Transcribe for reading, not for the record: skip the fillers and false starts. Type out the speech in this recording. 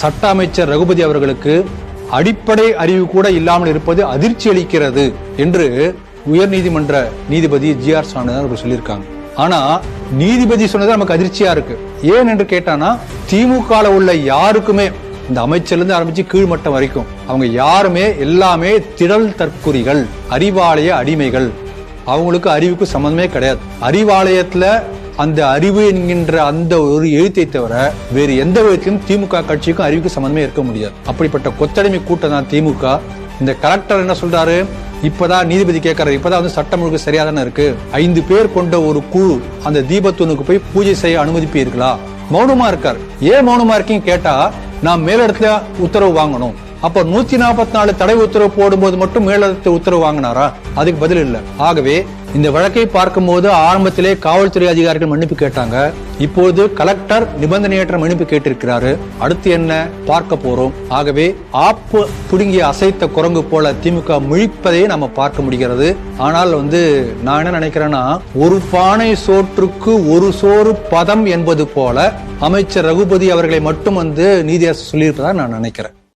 சட்ட அமைச்சர் ரகுபதி அவர்களுக்கு அடிப்படை அறிவு கூட இல்லாமல் இருப்பது அதிர்ச்சி அளிக்கிறது என்று உயர்நீதிமன்ற நீதிபதி GR சாமிநாதன் அவர்கள் சொல்லியிருக்காங்க. ஆனா நீதிபதி சொன்னது நமக்கு அதிர்ச்சியா இருக்கு. ஏன் என்று கேட்டானா, திமுக உள்ள யாருக்குமே, இந்த அமைச்சர்ல இருந்து ஆரம்பிச்சு கீழ்மட்டம் வரைக்கும், அவங்க யாருமே எல்லாமே திடல் தற்குறிகள், அறிவாலய அடிமைகள். அவங்களுக்கு அறிவுக்கு சம்பந்தமே கிடையாது. அறிவாலயத்துல அந்த அறிவு என்கின்ற அந்த ஒரு எழுத்தை தவிர வேறு எந்த விதத்திலும் திமுக கட்சிக்கும் அறிவுக்கு சம்பந்தமே இருக்க முடியாது. அப்படிப்பட்ட கொத்தடிமை கூட்டம் தான் திமுக. இந்த கலெக்டர் என்ன சொல்றாரு, இப்பதான் நீதிபதி கேட்கறாரு, இப்பதான் வந்து சட்டம் ஒழுங்கு சரியா தானே இருக்கு, 5 பேர் கொண்ட ஒரு குழு அந்த தீபத்தூனுக்கு போய் பூஜை செய்ய அனுமதிப்பீர்களா? மௌனமா இருக்காரு. ஏன் மௌனமா இருக்கீங்க கேட்டா, நான் மேலிடத்துல உத்தரவு வாங்கணும். அப்ப 144 தடை உத்தரவு போடும்போது மட்டும் மேலிடத்துல உத்தரவு வாங்கினாரா? அதுக்கு பதில் இல்ல. ஆகவே இந்த வழக்கை பார்க்கும்போது ஆரம்பத்திலே காவல்துறை அதிகாரிகள் மன்னிப்பு கேட்டாங்க. இப்போது கலெக்டர் நிபந்தனையற்ற மன்னிப்பு கேட்டிருக்கிறாரு. அடுத்து என்ன பார்க்க போறோம். ஆகவே ஆப்பு புடுங்கி அசைத்த குரங்கு போல திமுக முழிப்பதையே நம்ம பார்க்க முடிகிறது. ஆனால் நான் என்ன நினைக்கிறேன்னா, ஒரு பானை சோற்றுக்கு ஒரு சோறு பதம் என்பது போல அமைச்சர் ரகுபதி அவர்களை மட்டும் நீதியரசர் சொல்லியிருப்பதா நான் நினைக்கிறேன்.